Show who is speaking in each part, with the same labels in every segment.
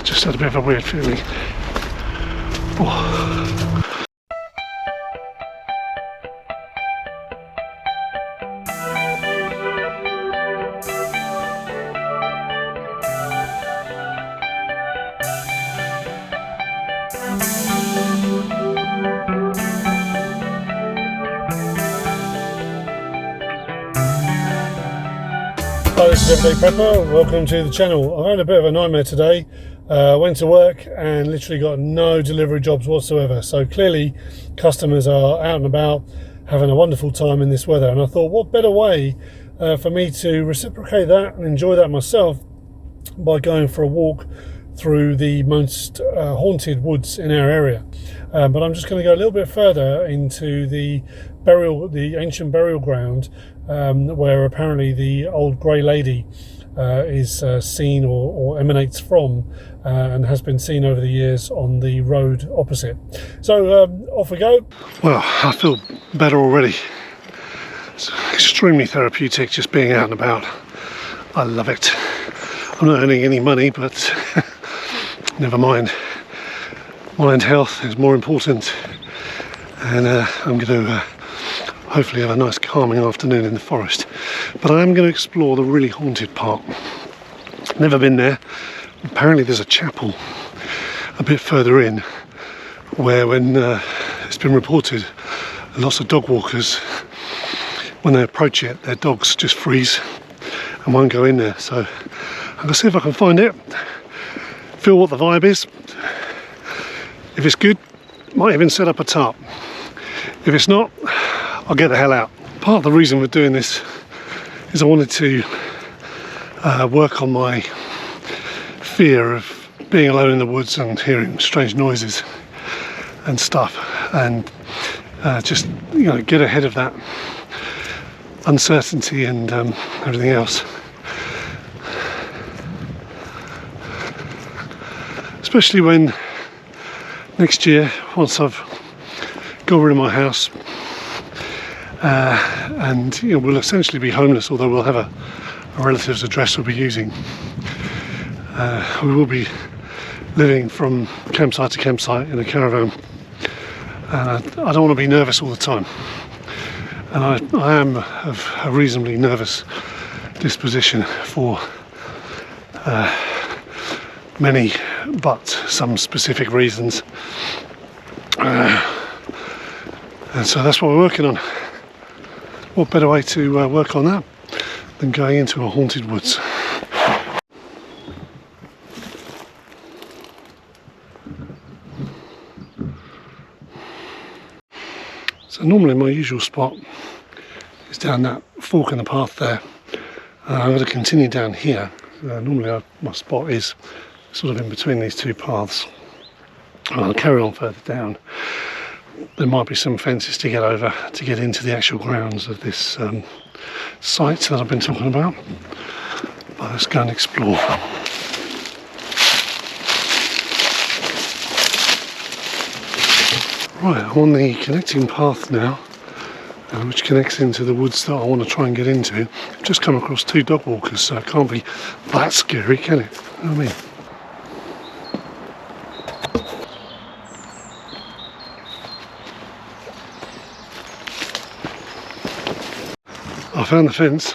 Speaker 1: just had a bit of a weird feeling. Oh. Hi, this is Everyday Prepper. Welcome to the channel. I had a bit of a nightmare today. Went to work and literally got no delivery jobs whatsoever. So clearly customers are out and about having a wonderful time in this weather. And I thought, what better way for me to reciprocate that and enjoy that myself by going for a walk through the most haunted woods in our area. But I'm just going to go a little bit further into the ancient burial ground, where apparently the old grey lady is seen or emanates from, and has been seen over the years on the road opposite. So off we go. Well, I feel better already. It's extremely therapeutic just being out and about. I love it. I'm not earning any money, but never mind. Mind health is more important, and I'm going to hopefully have a nice calming afternoon in the forest. But I am going to explore the really haunted part. Never been there. Apparently there's a chapel a bit further in where, when it's been reported, lots of dog walkers, when they approach it, their dogs just freeze and won't go in there. So I'm going to see if I can find it, feel what the vibe is. If it's good, might even set up a tarp. If it's not, I'll get the hell out. Part of the reason we're doing this is I wanted to work on my fear of being alone in the woods and hearing strange noises and stuff, and just, you know, get ahead of that uncertainty and everything else. Especially when next year, once I've got rid of my house, and you know, we'll essentially be homeless, although we'll have a relative's address we'll be using. We will be living from campsite to campsite in a caravan. I don't want to be nervous all the time, and I am of a reasonably nervous disposition for many but some specific reasons, and so that's what we're working on. What better way to work on that than going into a haunted woods? So normally my usual spot is down that fork in the path there. I'm going to continue down here. Normally my spot is sort of in between these two paths. I'll carry on further down. There might be some fences to get over to get into the actual grounds of this site that I've been talking about. But let's go and explore. Right, I'm on the connecting path now, which connects into the woods that I want to try and get into. I've just come across two dog walkers, so it can't be that scary, can it? You know what I mean? I found the fence.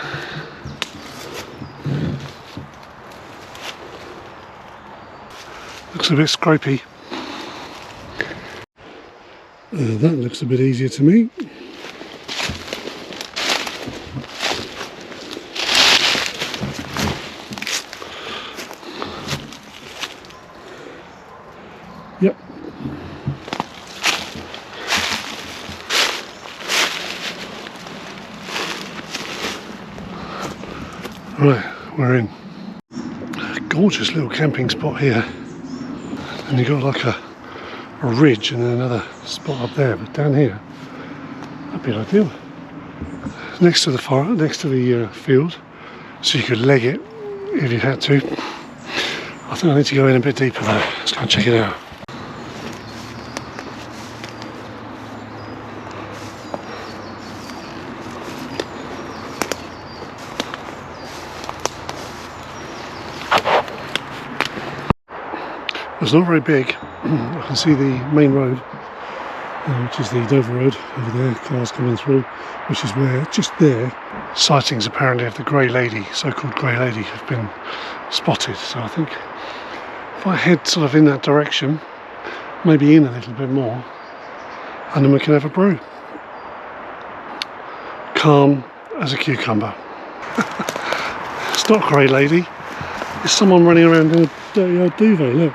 Speaker 1: Looks a bit scrapey. That looks a bit easier to me. Yep. Right, we're in. A gorgeous little camping spot here, and you've got like a ridge and then another spot up there, but down here that'd be ideal. Next to the forest, next to the field, so you could leg it if you had to. I think I need to go in a bit deeper though. Let's go and check it out. It's not very big. I can see the main road, which is the Dover Road over there, cars coming through, which is where, just there, sightings apparently of the grey lady, so-called grey lady, have been spotted. So I think if I head sort of in that direction, maybe in a little bit more, and then we can have a brew. Calm as a cucumber. It's not grey lady, it's someone running around in a dirty old duvet, look.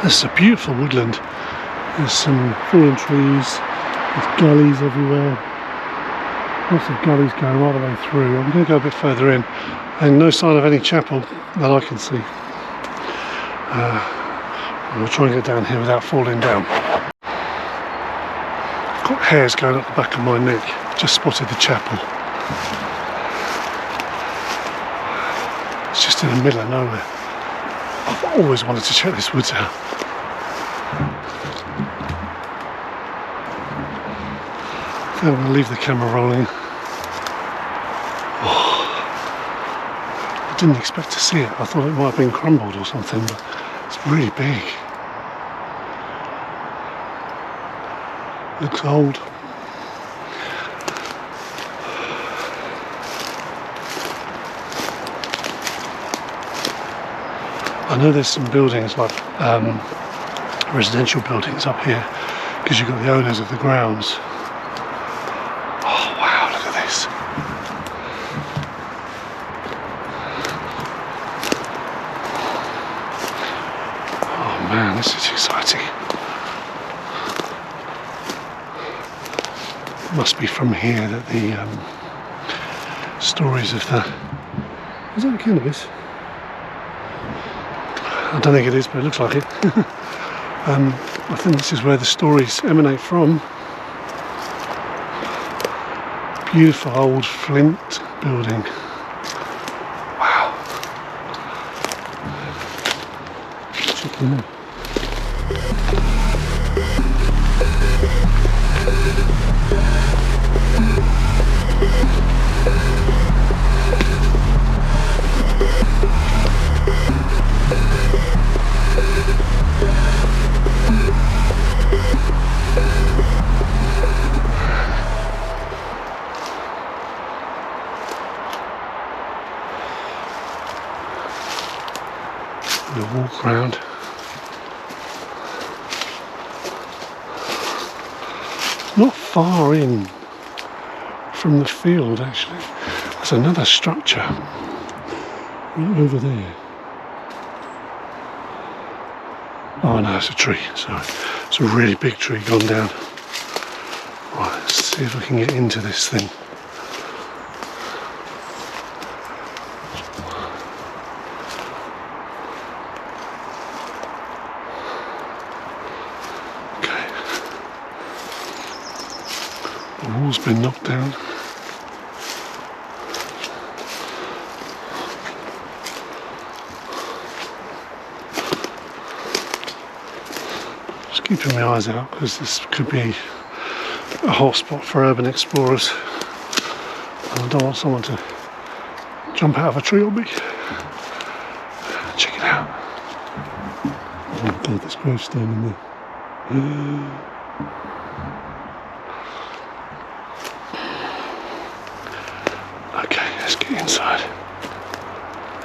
Speaker 1: This is a beautiful woodland. There's some fallen trees, there's gullies everywhere, lots of gullies going all the way through. I'm going to go a bit further in, and no sign of any chapel that I can see. I'll try and get down here without falling down. I've got hairs going up the back of my neck. Just spotted the chapel. It's just in the middle of nowhere. I've always wanted to check this woods out. I'm going to leave the camera rolling. Oh, I didn't expect to see it. I thought it might have been crumbled or something, but it's really big. Looks old. I know there's some buildings like residential buildings up here, because you've got the owners of the grounds. Oh wow, look at this. Oh man, this is exciting. It must be from here that the stories of the... Is that cannabis? I don't think it is, but it looks like it. I think this is where the stories emanate from. Beautiful old flint building. Wow. Check it out. We'll walk round. Not far in from the field actually. There's another structure right over there. Oh no, it's a tree, sorry. It's a really big tree gone down. Right, let's see if we can get into this thing. The wall's been knocked down. Just keeping my eyes out because this could be a hot spot for urban explorers. And I don't want someone to jump out of a tree on me. Check it out. Oh god, there's gravestone in there. Okay, let's get inside.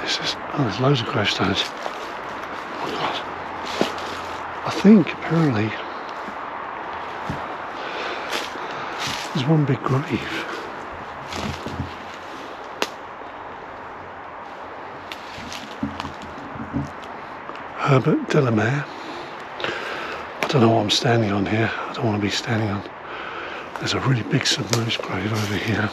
Speaker 1: This is... oh, there's loads of gravestones. Oh my god. I think, apparently, there's one big grave. Herbert Delamere. I don't know what I'm standing on here. I don't want to be standing on... There's a really big submerged grave over here.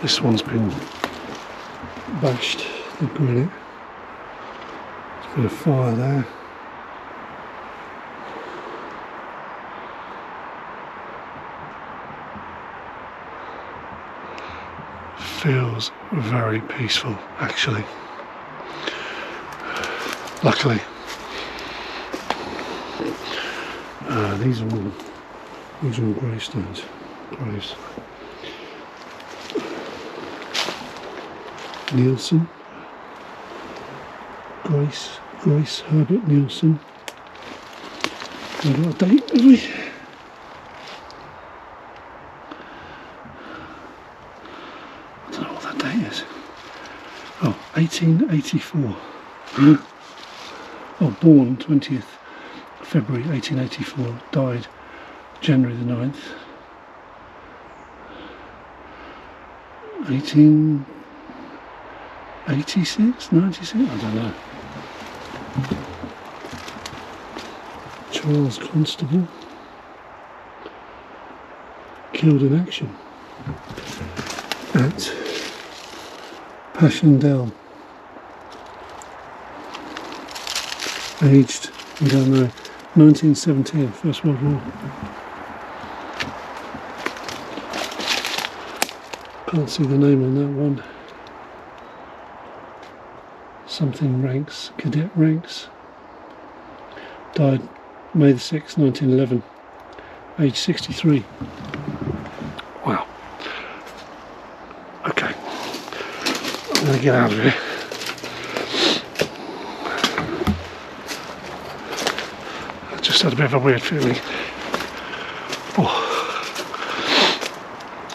Speaker 1: This one's been bashed, the granite. There's been a fire there. Feels very peaceful, actually. Luckily. These are all gravestones. Graves. Nielsen. Grace Herbert Nielsen. And got a date, have we? I don't know what that date is. Oh, 1884. Oh, born 20th February 1884, died January the 9th. 1886, 96, I don't know. Charles Constable, killed in action at Passchendaele. Aged, we don't know, 1917, First World War. Can't see the name on that one. Something ranks, cadet ranks. Died May the 6th, 1911, age 63. Wow. Okay, I'm going to get out of here. I just had a bit of a weird feeling. Oh.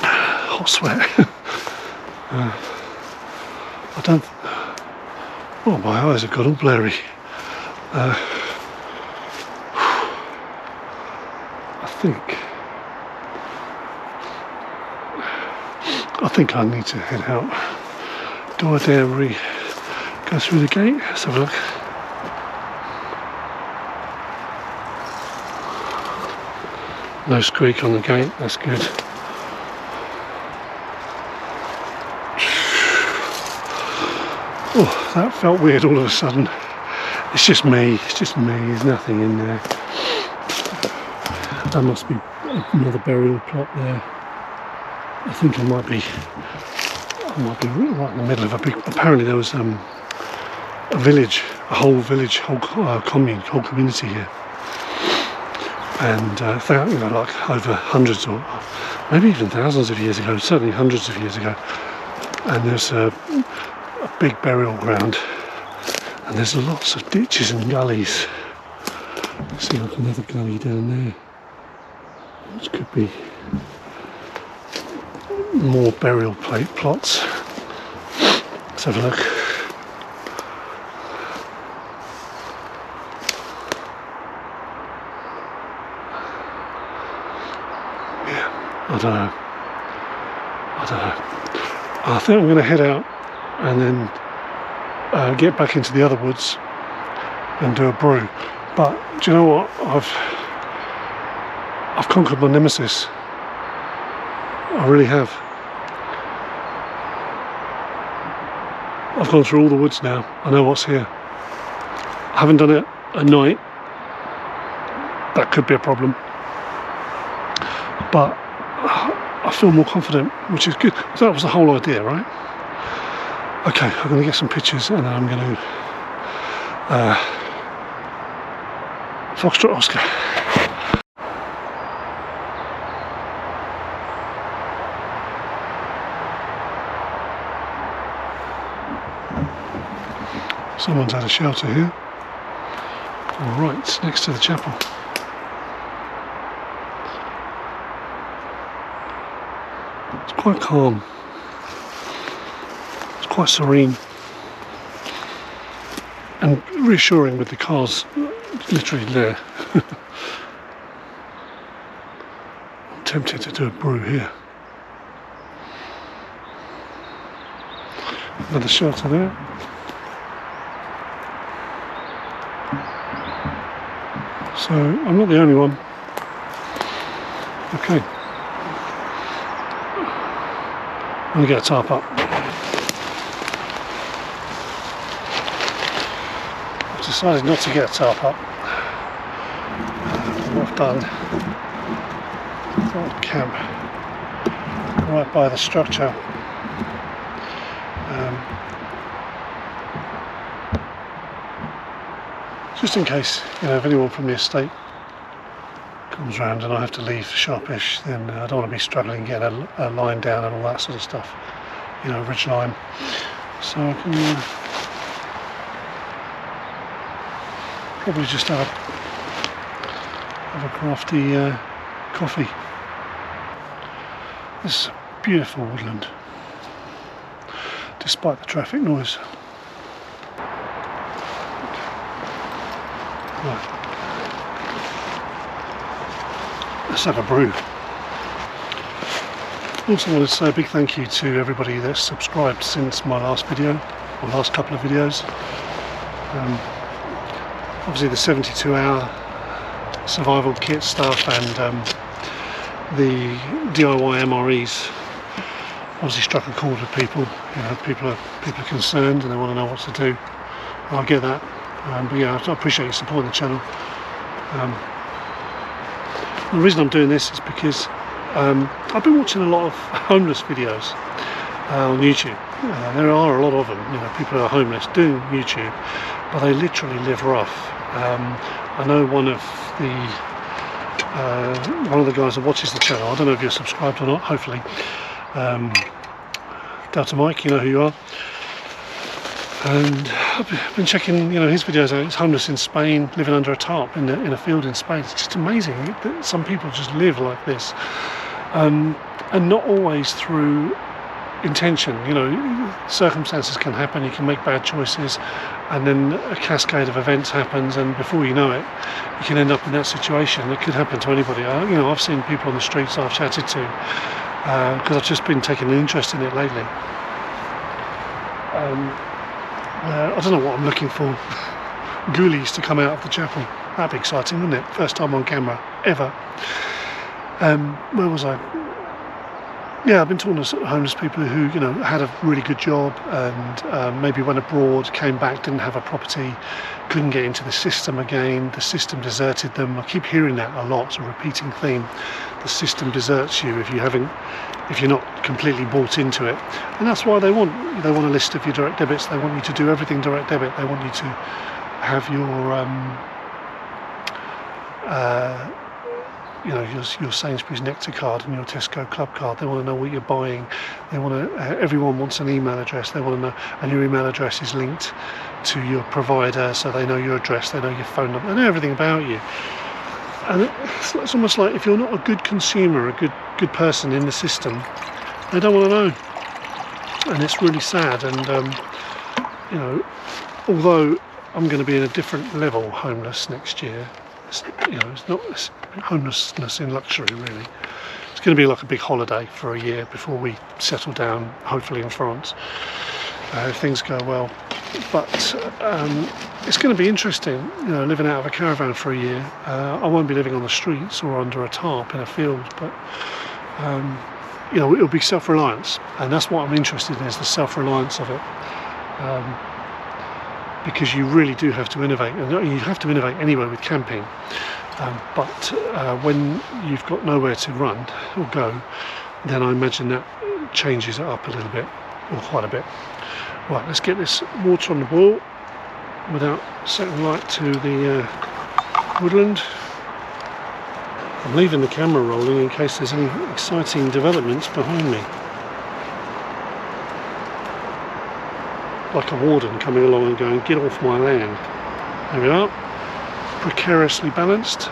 Speaker 1: Hot sweat. I don't. Oh, my eyes have got all blurry. I think I need to head out. Do I dare go through the gate? Let's have a look. No squeak on the gate, that's good. Oh, that felt weird all of a sudden. It's just me, there's nothing in there. That must be another burial plot there. I think I might be right in the middle of a big, apparently there was a village, whole commune, whole community here. And you know, like over hundreds or maybe even thousands of years ago, certainly hundreds of years ago. And there's a big burial ground, and there's lots of ditches and gullies. See like another gully down there, which could be more burial plate plots. Let's have a look. Yeah, I don't know. I think I'm going to head out and then get back into the other woods and do a brew. But do you know what? I've conquered my nemesis. I really have. I've gone through all the woods now. I know what's here. I haven't done it at night. That could be a problem. But I feel more confident, which is good. So that was the whole idea, right? Okay, I'm going to get some pictures and then I'm going to Foxtrot Oscar. Someone's had a shelter here. All right, next to the chapel. It's quite calm. It's quite serene. And reassuring with the cars literally there. I'm tempted to do a brew here. Another shelter there. So I'm not the only one. Okay. I'm going to get a tarp up. I've decided not to get a tarp up. What I've done, I thought I'd camp right by the structure. Just in case, you know, if anyone from the estate comes round and I have to leave sharpish, then I don't want to be struggling getting a line down and all that sort of stuff, you know, ridge line. so I can probably just have a crafty coffee. This is a beautiful woodland, despite the traffic noise. Right. Let's have a brew. Also wanted to say a big thank you to everybody that's subscribed since my last video, or last couple of videos. Obviously the 72-hour survival kit stuff and the DIY MREs obviously struck a chord with people. You know, people are concerned and they want to know what to do. I get that, but yeah, I appreciate you supporting the channel. The reason I'm doing this is because I've been watching a lot of homeless videos on YouTube. There are a lot of them. You know, people who are homeless doing YouTube, but they literally live rough. I know one of the guys that watches the channel, I don't know if you're subscribed or not, hopefully, Delta Mike, you know who you are, and I've been checking, you know, his videos out. He's homeless in Spain, living under a tarp in a field in Spain. It's just amazing that some people just live like this, and not always through intention. You know, circumstances can happen, you can make bad choices, and then a cascade of events happens, and before you know it, you can end up in that situation. It could happen to anybody. You know, I've seen people on the streets I've chatted to, because I've just been taking an interest in it lately. I don't know what I'm looking for. Ghoulies to come out of the chapel. That'd be exciting, wouldn't it? First time on camera, ever. Where was I? Yeah, I've been talking to homeless people who, you know, had a really good job and maybe went abroad, came back, didn't have a property, couldn't get into the system again, the system deserted them. I keep hearing that a lot, it's a repeating theme. The system deserts you if you're not completely bought into it. And that's why they want a list of your direct debits. They want you to do everything direct debit. They want you to have your you know, your Sainsbury's Nectar card and your Tesco Club card. They want to know what you're buying. They want to. Everyone wants an email address. They want to know, and your email address is linked to your provider, so they know your address, they know your phone number, they know everything about you. And it's almost like if you're not a good consumer, a good person in the system, they don't want to know. And it's really sad. And you know, although I'm going to be in a different level homeless next year. You know, it's not homelessness in luxury really. It's going to be like a big holiday for a year before we settle down, hopefully in France, if things go well. But it's going to be interesting, you know, living out of a caravan for a year. I won't be living on the streets or under a tarp in a field, but you know, it'll be self-reliance, and that's what I'm interested in, is the self-reliance of it. Because you really do have to innovate, and you have to innovate anyway with camping, but when you've got nowhere to run or go, then I imagine that changes it up a little bit, or quite a bit. Right, let's get this water on the boil without setting light to the woodland. I'm leaving the camera rolling in case there's any exciting developments behind me. Like a warden coming along and going, get off my land. There we are, precariously balanced,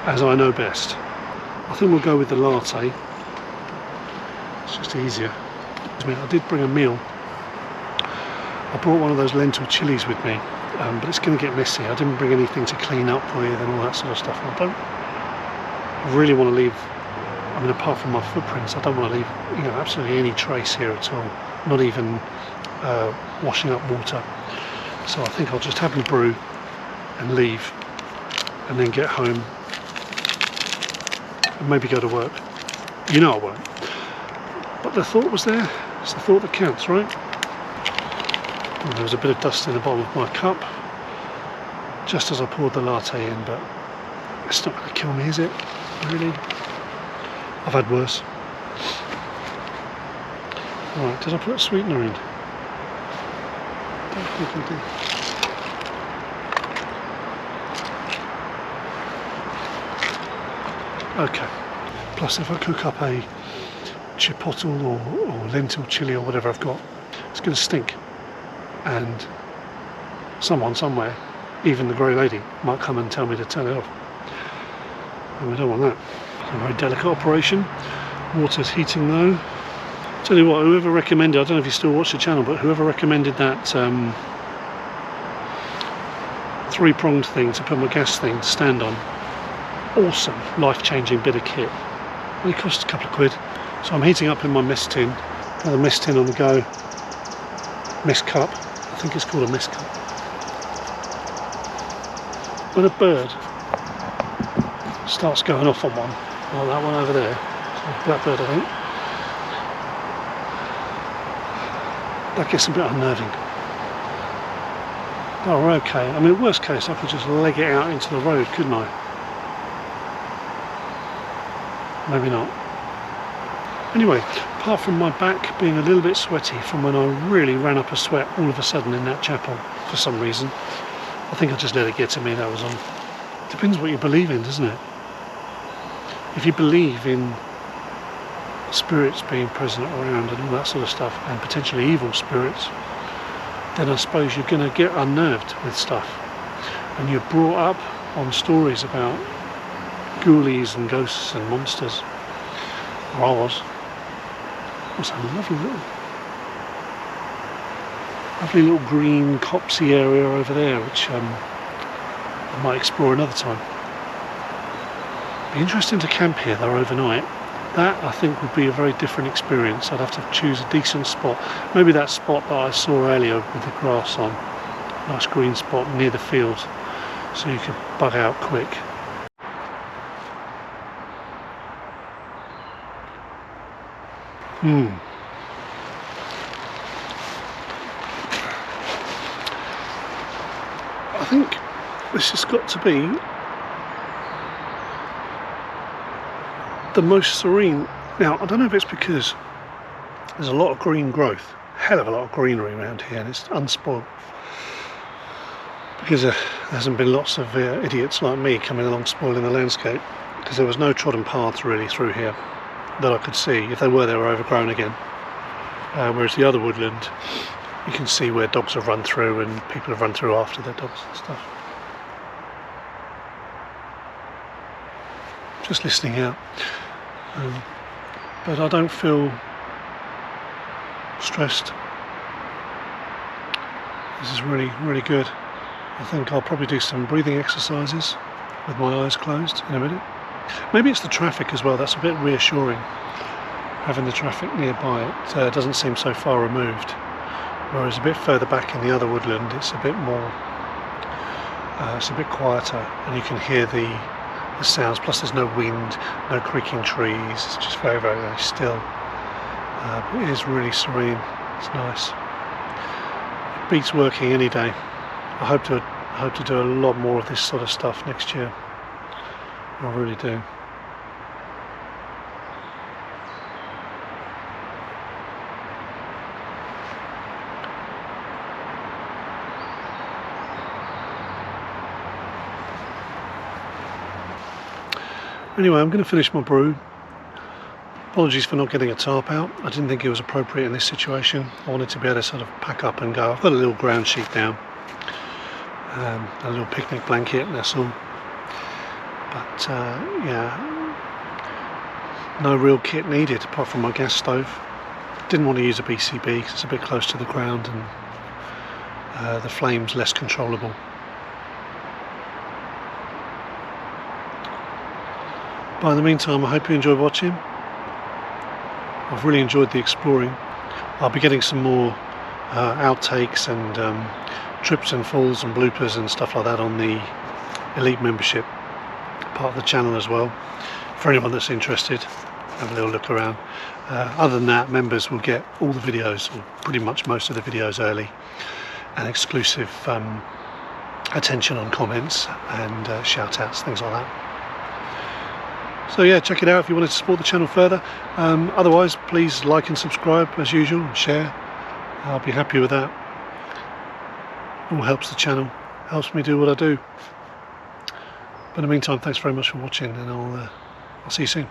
Speaker 1: as I know best. I think we'll go with the latte. It's just easier. I did bring a meal. I brought one of those lentil chilies with me, but it's going to get messy. I didn't bring anything to clean up with and all that sort of stuff. I really want to leave, I mean, apart from my footprints, I don't want to leave, you know, absolutely any trace here at all. Not even washing up water. So I think I'll just have a brew and leave, and then get home and maybe go to work. You know I won't. But the thought was there. It's the thought that counts, right? And there was a bit of dust in the bottom of my cup just as I poured the latte in, but it's not going to kill me, is it? Really? I've had worse. Alright, did I put a sweetener in? I don't think I did. Okay. Plus, if I cook up a chipotle or lentil chili or whatever I've got, it's going to stink. and someone somewhere, even the grey lady, might come and tell me to turn it off, and we don't want that. It's a very delicate operation. Water's heating though. Tell you what, whoever recommended, I don't know if you still watch the channel, but whoever recommended that three-pronged thing to put my gas thing to stand on, awesome, life-changing bit of kit. Only cost a couple of quid. So I'm heating up in my mist tin. Got the mist tin on the go. Mist cup. I think it's called a mist cup. When a bird starts going off on one, like that one over there, blackbird I think, that gets a bit unnerving. Oh, okay. I mean, worst case, I could just leg it out into the road, couldn't I? Maybe not. Anyway, apart from my back being a little bit sweaty from when I really ran up a sweat all of a sudden in that chapel for some reason, I think I just let it get to me, that was all. Depends what you believe in, doesn't it? If you believe in spirits being present around and all that sort of stuff, and potentially evil spirits, then I suppose you're going to get unnerved with stuff. And you're brought up on stories about ghoulies and ghosts and monsters. Or I was. What's that lovely little green copsey area over there, which I might explore another time. Be interesting to camp here though overnight. That I think would be a very different experience. I'd have to choose a decent spot. Maybe that spot that I saw earlier with the grass on, nice green spot near the field, so you could bug out quick. I think this has got to be the most serene. Now, I don't know if it's because there's a lot of green growth, hell of a lot of greenery around here, and it's unspoiled. Because there hasn't been lots of idiots like me coming along spoiling the landscape, because there was no trodden paths really through here that I could see. If they were overgrown again. Whereas the other woodland, you can see where dogs have run through and people have run through after their dogs and stuff. Just listening out. But I don't feel stressed. This is really, really good. I think I'll probably do some breathing exercises with my eyes closed in a minute. Maybe it's the traffic as well, that's a bit reassuring. Having the traffic nearby, it doesn't seem so far removed. Whereas a bit further back in the other woodland, it's a bit more, it's a bit quieter, and you can hear the sounds. Plus, there's no wind, no creaking trees. It's just very, very, very still. But it is really serene. It's nice. It beats working any day. I hope to do a lot more of this sort of stuff next year. I really do. Anyway, I'm going to finish my brew. Apologies for not getting a tarp out. I didn't think it was appropriate in this situation. I wanted to be able to sort of pack up and go. I've got a little ground sheet down, a little picnic blanket, that's all. But yeah, no real kit needed apart from my gas stove. Didn't want to use a BCB because it's a bit close to the ground and the flame's less controllable. But in the meantime, I hope you enjoyed watching. I've really enjoyed the exploring. I'll be getting some more outtakes and trips and falls and bloopers and stuff like that on the Elite membership part of the channel as well. For anyone that's interested, have a little look around. Other than that, members will get all the videos, or pretty much most of the videos early, and exclusive attention on comments and shout outs, things like that. So yeah, check it out if you wanted to support the channel further. Otherwise, please like and subscribe as usual and share. I'll be happy with that. It all helps the channel, helps me do what I do. But in the meantime, thanks very much for watching, and I'll see you soon.